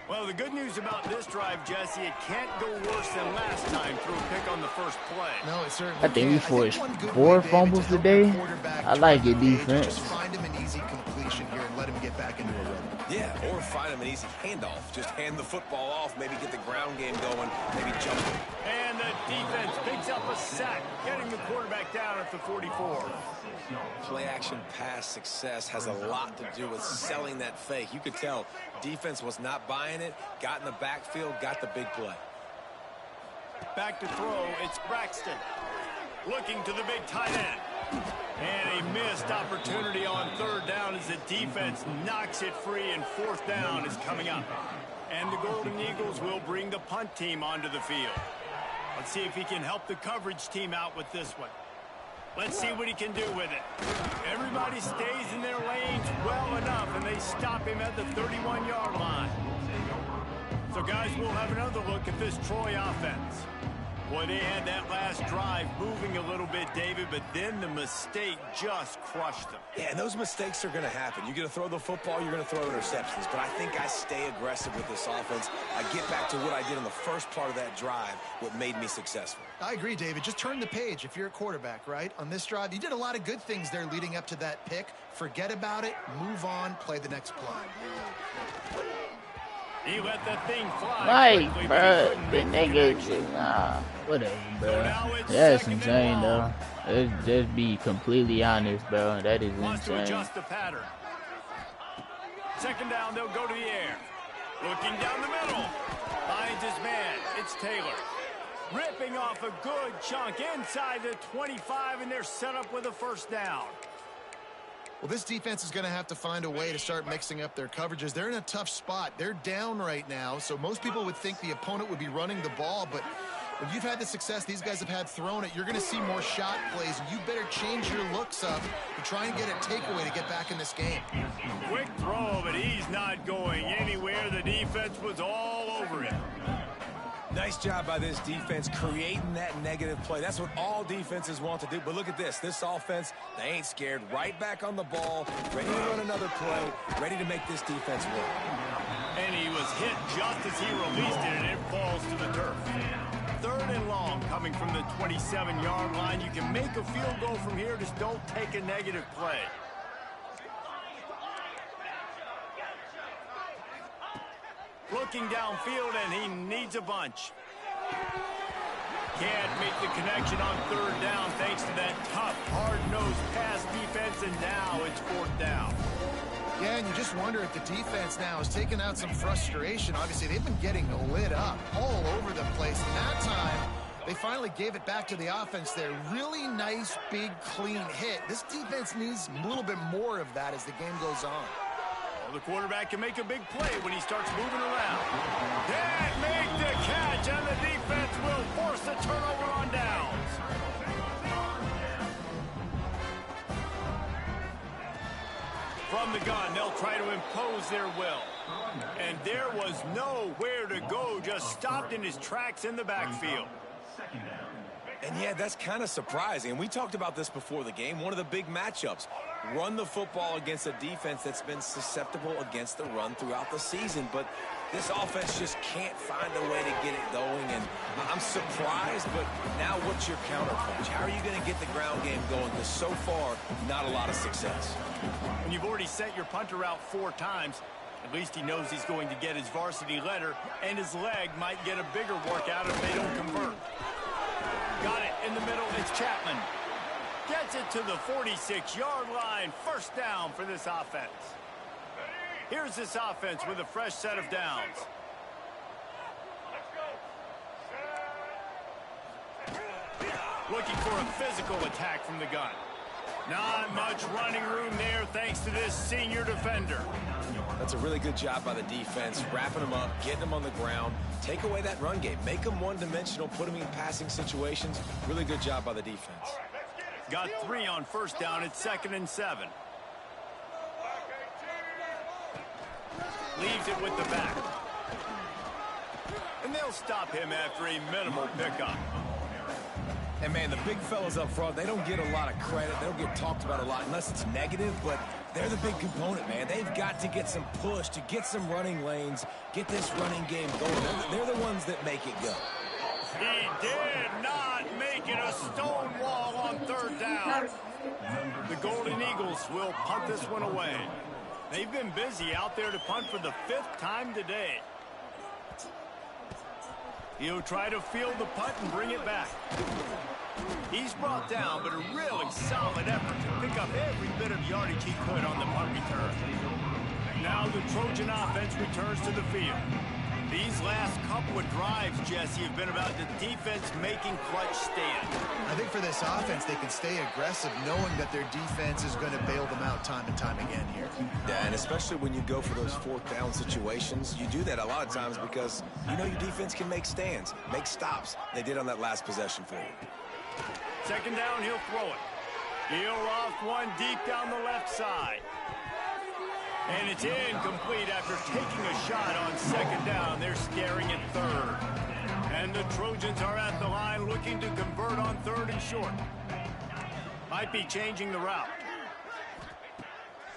Well, the good news about this drive, Jesse, it can't go worse than last time through a pick on the first play. No, it certainly I think we can't. forced one good 4 way, David, fumbles to help today. your quarterback I like turn your the page is defense. Just find him an easy completion here and let him get back into a rhythm. Yeah, or find him an easy handoff. Just hand the football off, maybe get the ground game going, maybe jump it. And the defense picks up a sack, getting the quarterback down at the 44. Play action pass success has a lot to do with selling that fake. You could tell defense was not buying it, got in the backfield, got the big play. Back to throw, it's Braxton. Looking to the big tight end. And a missed opportunity on third down as the defense knocks it free, and fourth down is coming up. And the Golden Eagles will bring the punt team onto the field. Let's see if he can help the coverage team out with this one. Let's see what he can do with it. Everybody stays in their lanes well enough, and they stop him at the 31-yard line. So, guys, we'll have another look at this Troy offense. Boy, they had that last drive moving a little bit, David, but then the mistake just crushed them. Yeah, and those mistakes are going to happen. You're going to throw the football, you're going to throw interceptions. But I think I stay aggressive with this offense. I get back to what I did in the first part of that drive, what made me successful. I agree, David. Just turn the page if you're a quarterback, right? On this drive, you did a lot of good things there leading up to that pick. Forget about it, move on, play the next play. He let that thing fly. Like, quickly, bruh, but the he couldn't make the nigga, connection. whatever, So bro. now it's That's second and insane, though. long. Let's just be completely honest, bro. That is Wants to insane. adjust the pattern. Second down, they'll go to the air. Looking down the middle. Finds his man. It's Taylor. Ripping off a good chunk inside the 25, and they're set up with a first down. Well, this defense is going to have to find a way to start mixing up their coverages. They're in a tough spot. They're down right now, so most people would think the opponent would be running the ball, but when you've had the success these guys have had throwing it, you're going to see more shot plays, and you better change your looks up to try and get a takeaway to get back in this game. Quick throw, but he's not going anywhere. The defense was all over him. Nice job by this defense creating that negative play. That's what all defenses want to do. But look at this. This offense, they ain't scared. Right back on the ball, ready to run another play, ready to make this defense work. And he hit just as he released it, and it falls to the turf. 3rd and long coming from the 27-yard line. You can make a field goal from here. Just don't take a negative play. Looking downfield, and he needs a bunch. Can't make the connection on 3rd down thanks to that tough, hard-nosed pass defense, and now it's 4th down. Yeah, and you just wonder if the defense now is taking out some frustration. Obviously, they've been getting lit up all over the place. And that time, they finally gave it back to the offense there. Really nice, big, clean hit. This defense needs a little bit more of that as the game goes on. Well, the quarterback can make a big play when he starts moving around. Can't make the catch, and the defense will force a turnover on downs. From the gun, they'll try to impose their will. And there was nowhere to go, just stopped in his tracks in the backfield. And yeah, that's kind of surprising. And we talked about this before the game. One of the big matchups. Run the football against a defense that's been susceptible against the run throughout the season. But this offense just can't find a way to get it going. And I'm surprised, but now what's your counterpunch? How are you going to get the ground game going? Because so far, not a lot of success. When you've already sent your punter out 4 times, at least he knows he's going to get his varsity letter, and his leg might get a bigger workout if they don't convert. Got it in the middle. It's Chapman. Gets it to the 46-yard line. 1st down for this offense. Here's this offense with a fresh set of downs. Looking for a physical attack from the gun. Not much running room there thanks to this senior defender. That's a really good job by the defense, wrapping them up, getting them on the ground, take away that run game, make them one-dimensional, put them in passing situations. Really good job by the defense. Got 3 on 1st down. It's 2nd and 7. Leaves it with the back. And they'll stop him after a minimal pickup. And, man, the big fellas up front, they don't get a lot of credit. They don't get talked about a lot unless it's negative, but they're the big component, man. They've got to get some push, to get some running lanes, get this running game going. They're the ones that make it go. He did not make it a stone wall on 3rd down. The Golden Eagles will punt this one away. They've been busy out there to punt for the 5th time today. He'll try to field the punt and bring it back. He's brought down, but a really solid effort to pick up every bit of yardage he could on the punt return. Now the Trojan offense returns to the field. These last couple of drives, Jesse, have been about the defense making clutch stands. I think for this offense, they can stay aggressive knowing that their defense is going to bail them out time and time again here. Yeah, and especially when you go for those 4th down situations, you do that a lot of times because you know your defense can make stands, make stops. They did on that last possession for you. 2nd down, he'll throw it. He'll loft one deep down the left side. And it's incomplete after taking a shot on 2nd down. They're staring at 3rd. And the Trojans are at the line looking to convert on 3rd and short. Might be changing the route.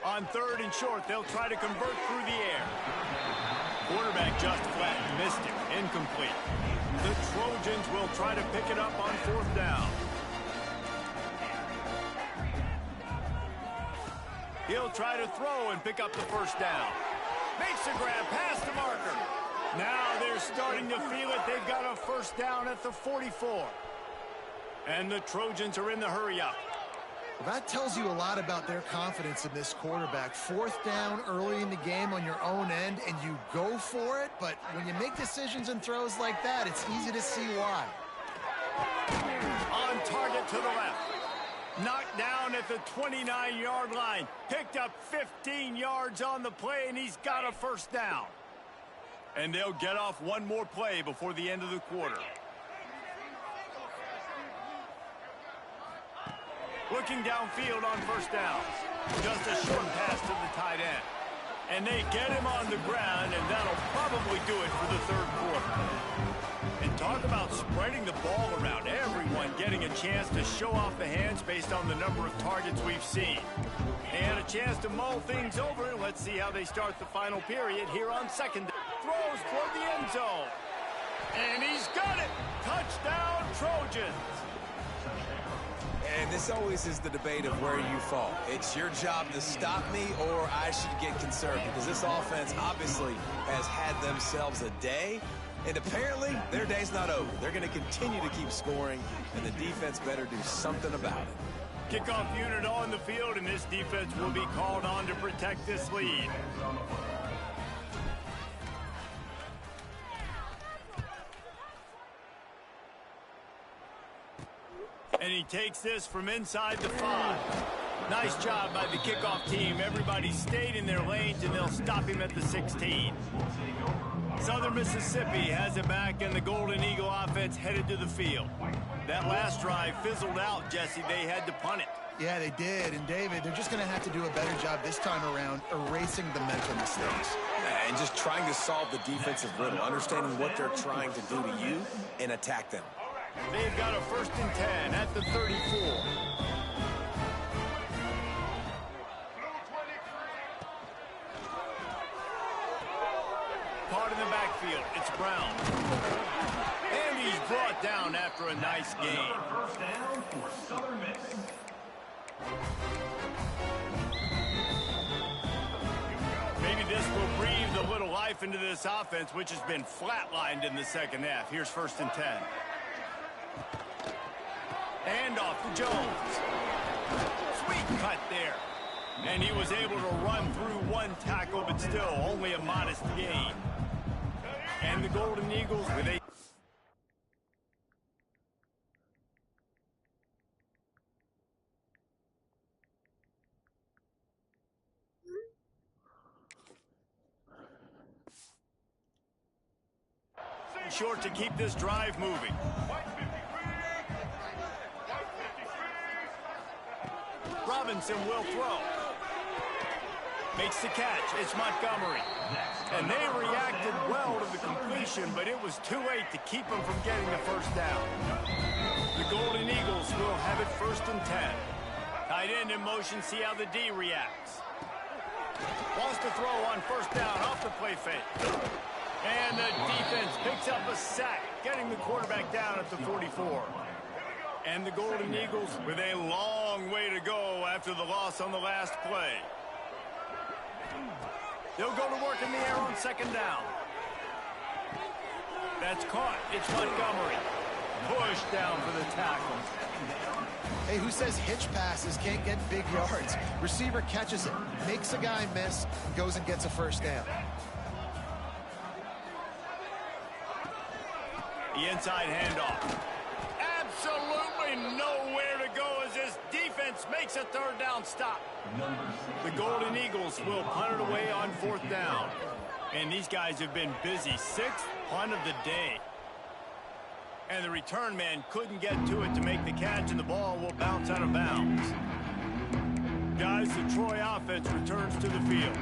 On 3rd and short, they'll try to convert through the air. Quarterback just flat missed him. Incomplete. The Trojans will try to pick it up on 4th down. He'll try to throw and pick up the 1st down. Makes the grab past the marker. Now they're starting to feel it. They've got a 1st down at the 44. And the Trojans are in the hurry up. Well, that tells you a lot about their confidence in this quarterback. 4th down early in the game on your own end, and you go for it. But when you make decisions and throws like that, it's easy to see why. On target to the left. Knocked down at the 29-yard line. Picked up 15 yards on the play, and he's got a 1st down. And they'll get off one more play before the end of the quarter. Looking downfield on 1st down. Just a short pass to the tight end. And they get him on the ground, and that'll probably do it for the 3rd quarter. And talk about spreading the ball around. Everyone getting a chance to show off the hands based on the number of targets we've seen. And a chance to mull things over. Let's see how they start the final period here on 2nd. throws toward the end zone. And he's got it. Touchdown, Trojans. And this always is the debate of where you fall. It's your job to stop me or I should get concerned because this offense obviously has had themselves a day. And apparently, their day's not over. They're going to continue to keep scoring, and the defense better do something about it. Kickoff unit on the field, and this defense will be called on to protect this lead. And he takes this from inside the 5. Nice job by the kickoff team. Everybody stayed in their lanes, and they'll stop him at the 16. Southern Mississippi has it back, and the Golden Eagle offense headed to the field. That last drive fizzled out, Jesse. They had to punt it. Yeah, they did. And, David, they're just going to have to do a better job this time around erasing the mental mistakes. And just trying to solve the defensive riddle, understanding what they're trying to do to you and attack them. They've got a 1st and 10 at the 34. Caught in the backfield. It's Brown. And he's brought down after a nice gain. First down for Southern Miss. Maybe this will breathe a little life into this offense, which has been flatlined in the second half. Here's 1st and 10. And off to Jones. Sweet cut there. And he was able to run through one tackle, but still only a modest gain. And the Golden Eagles with a... short to keep this drive moving. Robinson will throw. Makes the catch. It's Montgomery. And they reacted well to the completion, but it was too late to keep them from getting the 1st down. The Golden Eagles will have it 1st and 10. Tight end in motion, see how the D reacts. Wants to throw on 1st down off the play fake. And the defense picks up a sack, getting the quarterback down at the 44. And the Golden Eagles with a long way to go after the loss on the last play. They'll go to work in the air on 2nd down. That's caught. It's Montgomery. Pushed down for the tackle. Hey, who says hitch passes can't get big yards? Receiver catches it, makes a guy miss, goes and gets a 1st down. The inside handoff. Absolutely nowhere to go as this defense makes a 3rd down stop. The Golden Eagles will punt it away on 4th down. And these guys have been busy. 6th punt of the day. And the return man couldn't get to it to make the catch, and the ball will bounce out of bounds. Guys, the Troy offense returns to the field.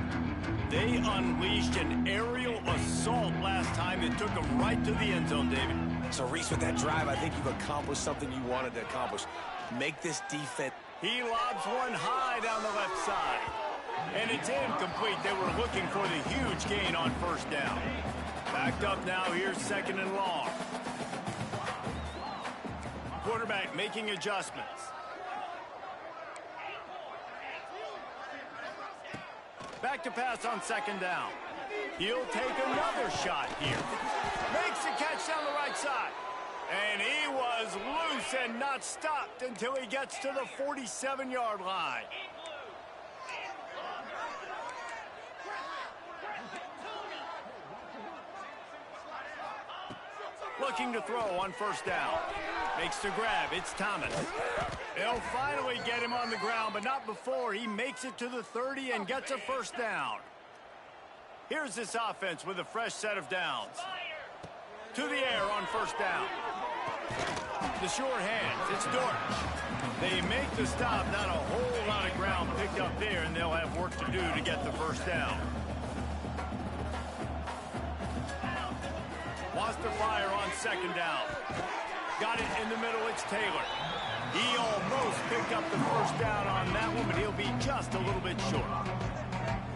They unleashed an aerial assault last time that took them right to the end zone, David. So, Reese, with that drive, I think you've accomplished something you wanted to accomplish. Make this defense... He lobs one high down the left side. And it's incomplete. They were looking for the huge gain on 1st down. Backed up now. Here's 2nd and long. Quarterback making adjustments. Back to pass on 2nd down. He'll take another shot here. Makes the catch down the right side. And he was loose and not stopped until he gets to the 47-yard line. Looking to throw on 1st down. Makes the grab. It's Thomas. They'll finally get him on the ground, but not before he makes it to the 30 and gets a 1st down. Here's this offense with a fresh set of downs. To the air on 1st down. The short hands. It's Dortch. They make the stop. Not a whole lot of ground picked up there, and they'll have work to do to get the 1st down. Wants to fire on 2nd down. Got it in the middle. It's Taylor. He almost picked up the 1st down on that one, but he'll be just a little bit short.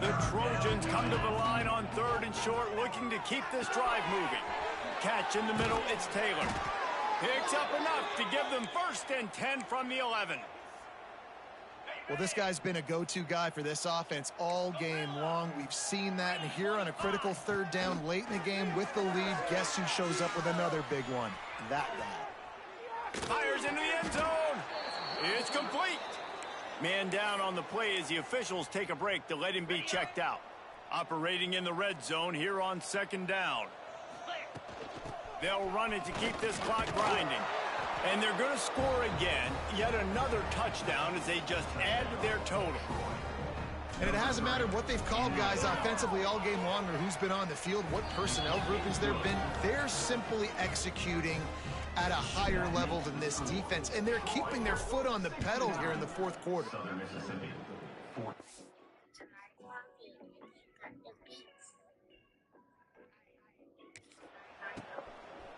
The Trojans come to the line on 3rd and short, looking to keep this drive moving. Catch in the middle, it's Taylor. Picks up enough to give them 1st and 10 from the 11. Well, this guy's been a go-to guy for this offense all game long. We've seen that, and here on a critical 3rd down late in the game with the lead, guess who shows up with another big one? That guy. Fires into the end zone. It's complete. Man down on the play as the officials take a break to let him be checked out. Operating in the red zone here on 2nd down. They'll run it to keep this clock grinding. And they're going to score again, yet another touchdown as they just add to their total. And it hasn't mattered what they've called guys offensively all game long or who's been on the field, what personnel groupings there have been. They're simply executing at a higher level than this defense, and they're keeping their foot on the pedal here in the 4th quarter.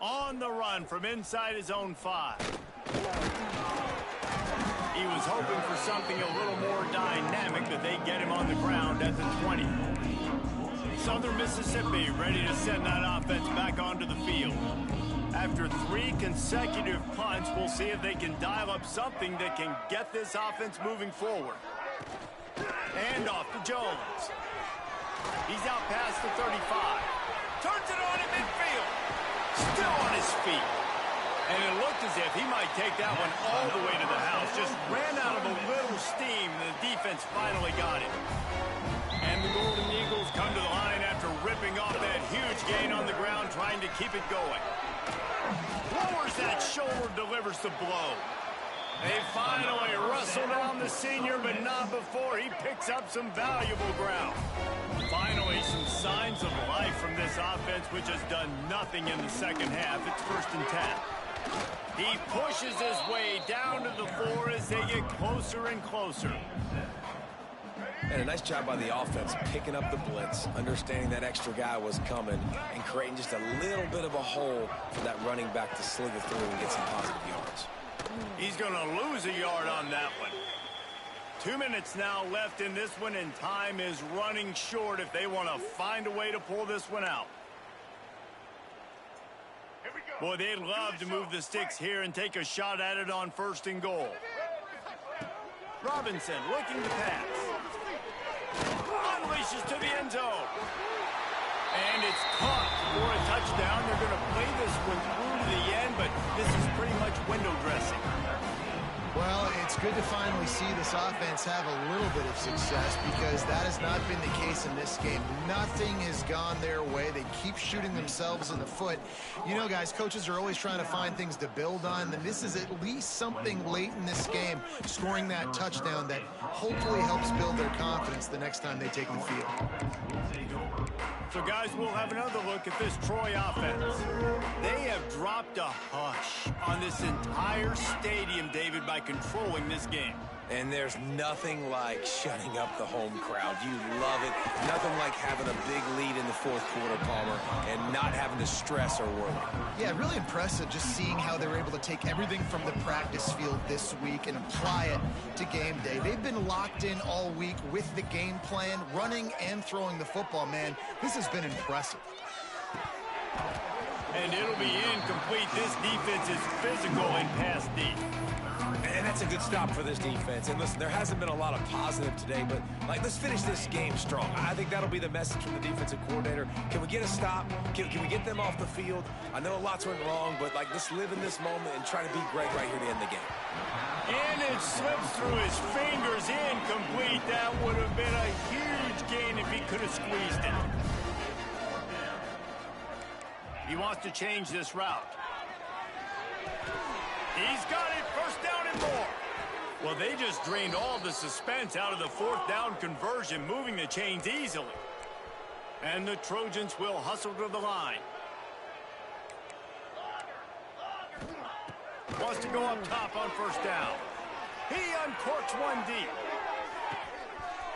On the run from inside his own 5. He was hoping for something a little more dynamic, but they get him on the ground at the 20. Southern Mississippi ready to send that offense back onto the field. After 3 consecutive punts, we'll see if they can dial up something that can get this offense moving forward. And off to Jones. He's out past the 35. Turns it on in midfield. Still on his feet. And it looked as if he might take that one all the way to the house. Just ran out of a little steam, and the defense finally got it. And the Golden Eagles come to the line after ripping off that huge gain on the ground, trying to keep it going. Lowers that shoulder, delivers the blow. They finally wrestle down the senior, but not before he picks up some valuable ground. Finally, some signs of life from this offense, which has done nothing in the 2nd half. It's 1st and 10. He pushes his way down to the 4 as they get closer and closer. And a nice job by the offense picking up the blitz, understanding that extra guy was coming, and creating just a little bit of a hole for that running back to slither through and get some positive yards. He's going to lose a yard on that one. 2 minutes now left in this one, and time is running short if they want to find a way to pull this one out. Boy, they'd love to move the sticks here and take a shot at it on 1st and goal. Robinson looking to pass. Unleashes to the end zone. And it's caught for a touchdown. They're going to play this one through to the end, but this is pretty much window dressing. Well, it's good to finally see this offense have a little bit of success because that has not been the case in this game. Nothing has gone their way. They keep shooting themselves in the foot. You know, guys, coaches are always trying to find things to build on, and this is at least something late in this game, scoring that touchdown that hopefully helps build their confidence the next time they take the field. So, guys, we'll have another look at this Troy offense. They have dropped a hush on this entire stadium, David, by controlling this game. And there's nothing like shutting up the home crowd. You love it. Nothing like having a big lead in the 4th quarter, Palmer, and not having to stress or worry. Yeah, really impressive just seeing how they were able to take everything from the practice field this week and apply it to game day. They've been locked in all week with the game plan, running and throwing the football, man. This has been impressive. And it'll be incomplete. This defense is physical and pass deep. And that's a good stop for this defense. And listen, there hasn't been a lot of positive today, but let's finish this game strong. I think that'll be the message from the defensive coordinator. Can we get a stop? Can we get them off the field? I know lots went wrong, but let's live in this moment and try to be great right here to end the game. And it slips through his fingers, incomplete. That would have been a huge gain if he could have squeezed it. He wants to change this route. He's got it, 1st down and more. Well, they just drained all the suspense out of the 4th down conversion, moving the chains easily. And the Trojans will hustle to the line. Wants to go up top on 1st down. He uncorks one deep.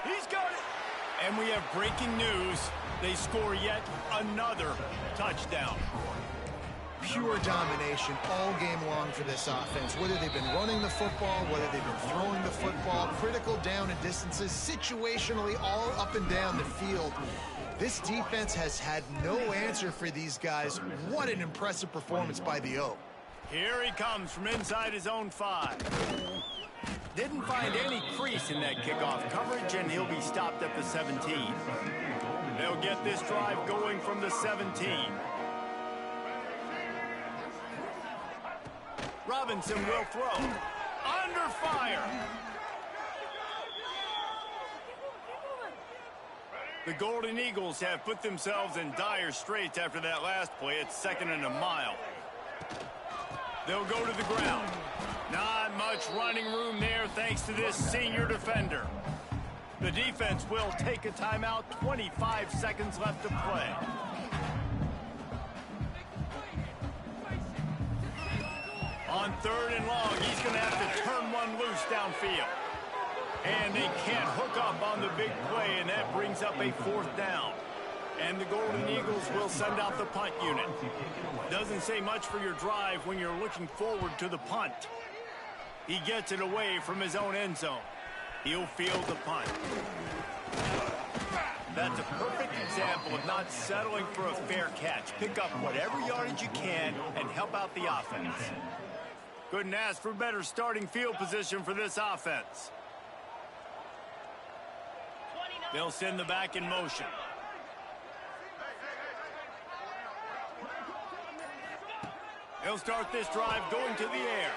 He's got it. And we have breaking news. They score yet another touchdown. pure domination all game long for this offense. Whether they've been running the football, whether they've been throwing the football, critical down and distances, situationally all up and down the field. This defense has had no answer for these guys. What an impressive performance by the O. Here he comes from inside his own 5. Didn't find any crease in that kickoff coverage, and he'll be stopped at the 17. They'll get this drive going from the 17. Robinson will throw. Under fire. The Golden Eagles have put themselves in dire straits after that last play. It's 2nd and a mile. They'll go to the ground. Not much running room there thanks to this senior defender. The defense will take a timeout. 25 seconds left to play. On 3rd and long, he's going to have to turn one loose downfield. And they can't hook up on the big play, and that brings up a 4th down. And the Golden Eagles will send out the punt unit. Doesn't say much for your drive when you're looking forward to the punt. He gets it away from his own end zone. He'll field the punt. That's a perfect example of not settling for a fair catch. Pick up whatever yardage you can and help out the offense. Couldn't ask for better starting field position for this offense. They'll send the back in motion. He'll start this drive going to the air.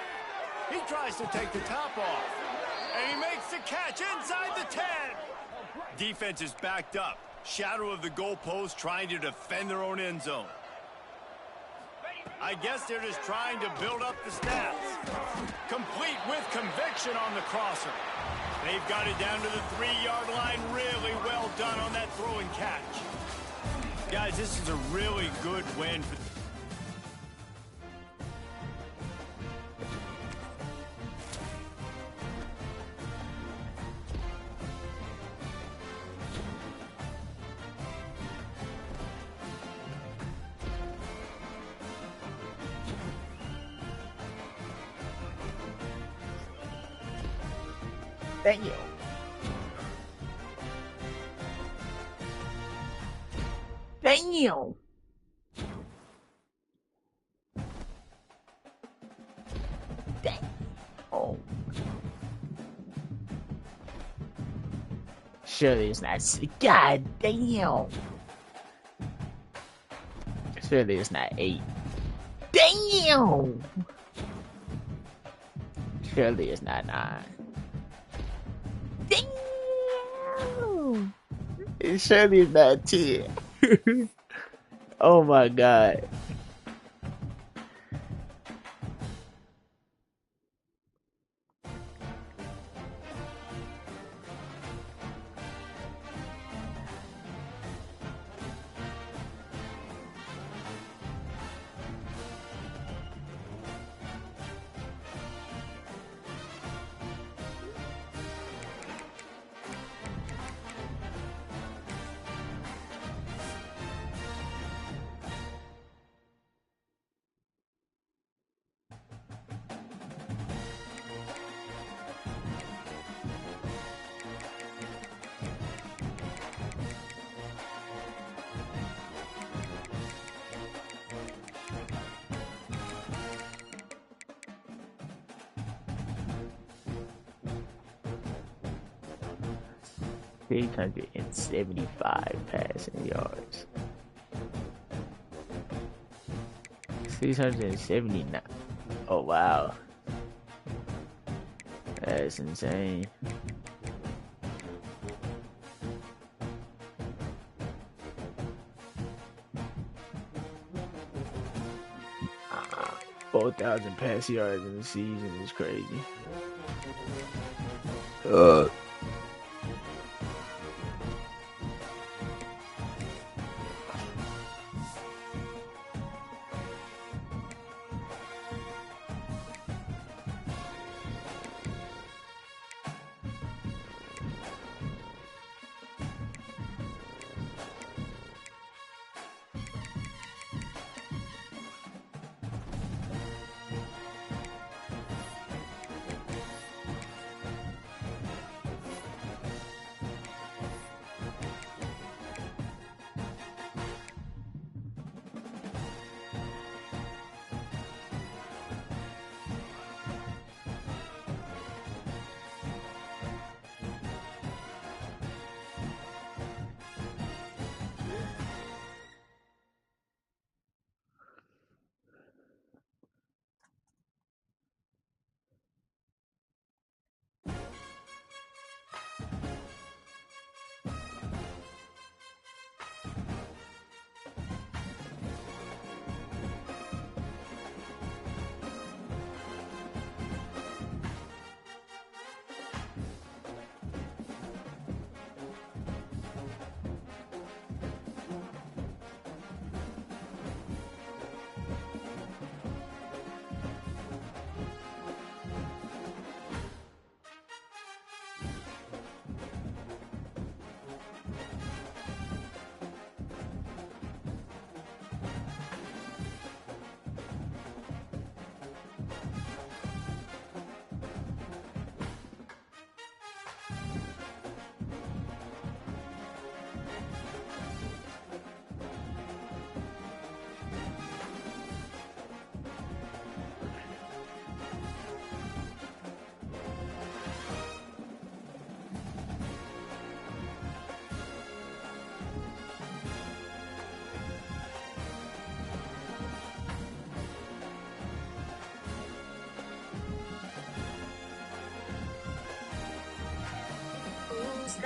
He tries to take the top off. And he makes the catch inside the 10. Defense is backed up. Shadow of the goalpost trying to defend their own end zone. I guess they're just trying to build up the stats. Complete with conviction on the crosser. They've got it down to the 3-yard line. Really well done on that throw and catch. Guys, this is a really good win for Thank you. Thank you. Oh. Surely it's not. God damn. Surely it's not 8. Damn. Surely it's not 9. Damn. It surely is not 10. Oh my god. $675 passing yards. 679. Oh wow. That's insane. Ah, 4,000 pass yards in the season is crazy.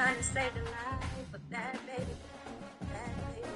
trying to save the life of that baby. That baby.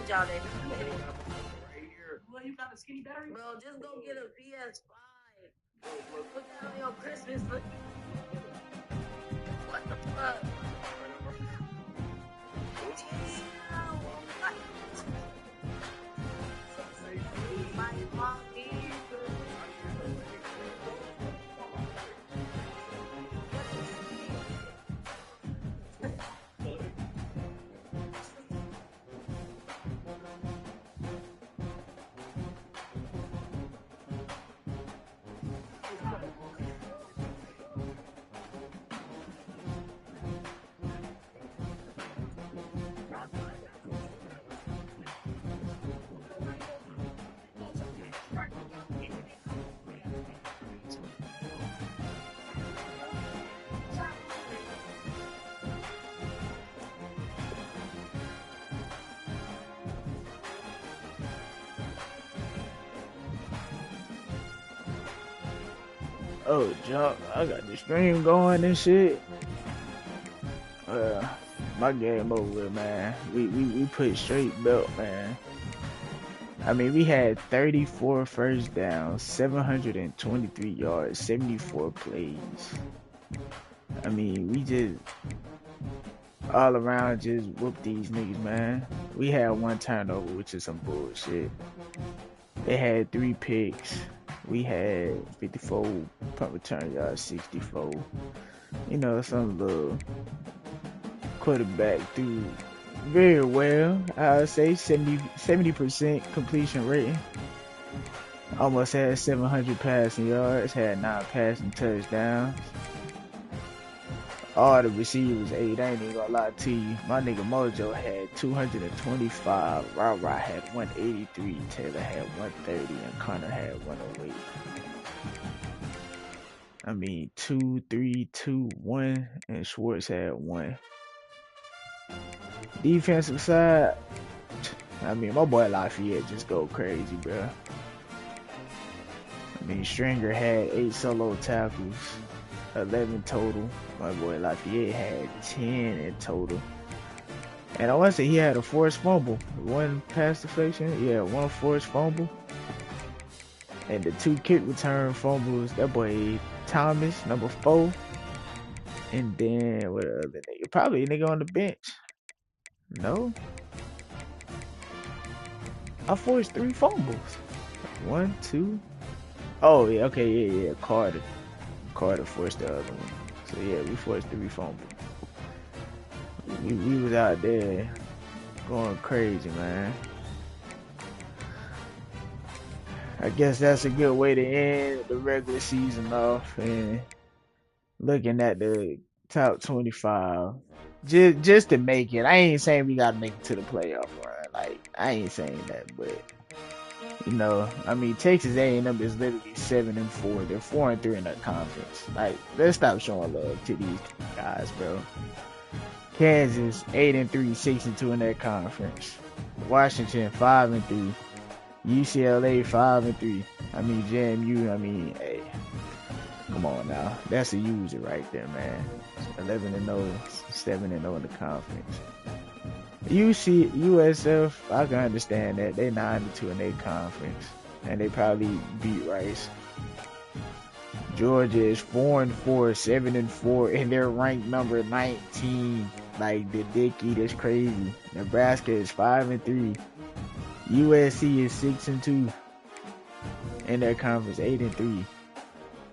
Y'all didn't. Well, you got the skinny battery? Bro, just go get a PS5. Put that on your Christmas list. What the fuck? Damn. My mom needs Oh, jump! I got the stream going and shit. My game over, man. We put straight belt, man. I mean, we had 34 first downs, 723 yards, 74 plays. I mean, we just all around just whooped these niggas, man. We had one turnover, which is some bullshit. They had 3 picks. We had 54 punt return yards, 64. You know, some little quarterback threw very well. I would say 70% completion rating. Almost had 700 passing yards, had 9 passing touchdowns. All the receivers ate. I ain't even gonna lie to you. My nigga Mojo had 225. Ra had 183. Taylor had 130. And Connor had 108. I mean, 2, 3, 2, 1. And Schwartz had 1. Defensive side, I mean, my boy Lafayette just go crazy, bro. I mean, Stringer had 8 solo tackles, 11 total. My boy Lafayette had 10 in total. And I want to say he had a forced fumble. 1 pass deflection. Yeah, 1 forced fumble. And the 2 kick return fumbles. That boy Thomas, number 4. And then, what other nigga? Probably a nigga on the bench. No. I forced 3 fumbles. 1, 2. Oh, yeah, okay, yeah. Carter forced the other one. So, yeah, we forced 3 fumbles. We was out there going crazy, man. I guess that's a good way to end the regular season off. And looking at the top 25. Just to make it. I ain't saying we gotta make it to the playoff run. Like, I ain't saying that, but you know, I mean, Texas A&M is literally 7-4. They're 4-3 in that conference. Like, let's stop showing love to these guys, bro. Kansas 8-3, 6-2 in that conference. Washington 5-3. UCLA 5-3. I mean, JMU. I mean, hey, Come on now. That's a user right there, man. 11-0, 7-0 in the conference. USF, I can understand that. They 9-2 in their conference. And they probably beat Rice. Georgia is 4-4, 7-4, and they're ranked number 19. Like the Dickey, that's crazy. Nebraska is 5-3. USC is 6-2 in their conference, 8-3.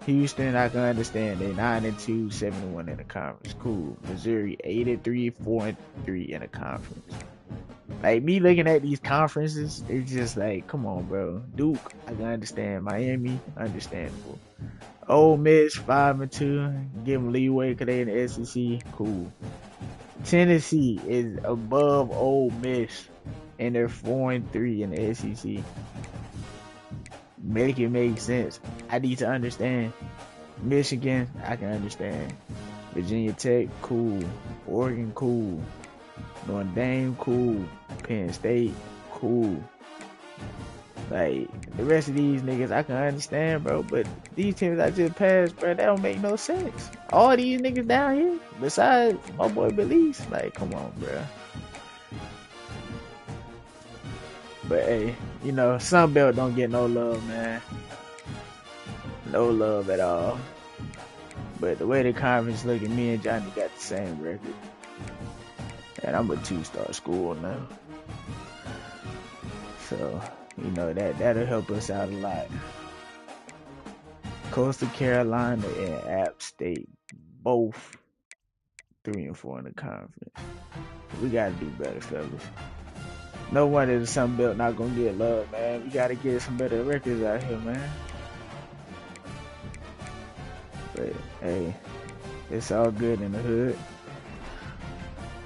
Houston, I can understand. They 9-2, 7-1 in the conference. Cool. Missouri, 8-3, 4-3 in the conference. Like, me looking at these conferences, it's just like, come on, bro. Duke, I can understand. Miami, understandable. Ole Miss, 5-2. Give them leeway because they in the SEC. Cool. Tennessee is above Ole Miss, and they're 4-3 in the SEC. Make it make sense. I need to understand. Michigan, I can understand. Virginia Tech, cool. Oregon, cool. Notre Dame, cool. Penn State, cool. Like, the rest of these niggas, I can understand, bro. But these teams I just passed, bro, that don't make no sense. All these niggas down here, besides my boy Belize, like, come on, bro. But hey, you know, Sunbelt don't get no love, man. No love at all. But the way the conference look at, me and Johnny got the same record. And I'm a 2-star school now. So, you know, that'll help us out a lot. Coastal Carolina and App State, both 3-4 in the conference. We gotta do better, fellas. No wonder the Sunbelt not gonna get love, man. We gotta get some better records out here, man. But hey, it's all good in the hood.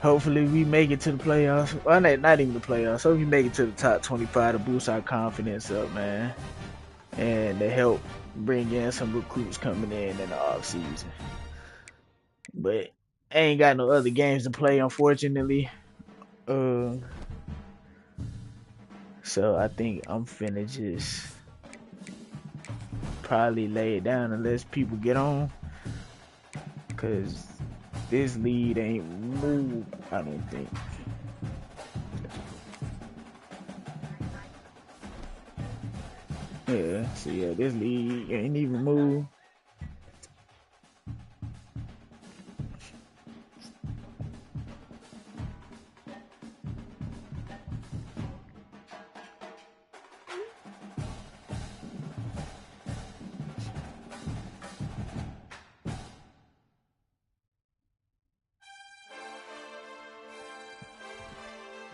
Hopefully we make it to the playoffs. Well, not even the playoffs. Hope we make it to the top 25 to boost our confidence up, man. And to help bring in some recruits coming in the off season. But I ain't got no other games to play, unfortunately. So I think I'm finna just probably lay it down unless people get on. Cause this lead ain't moved, I don't think. Yeah, so yeah, this lead ain't even moved.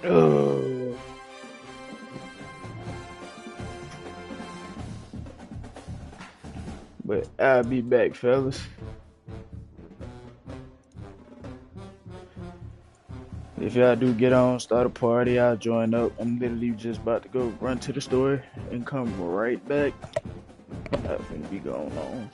Oh. But I'll be back, fellas. If y'all do get on, start a party, I'll join up. I'm literally just about to go run to the store and come right back. I'm finna be going on.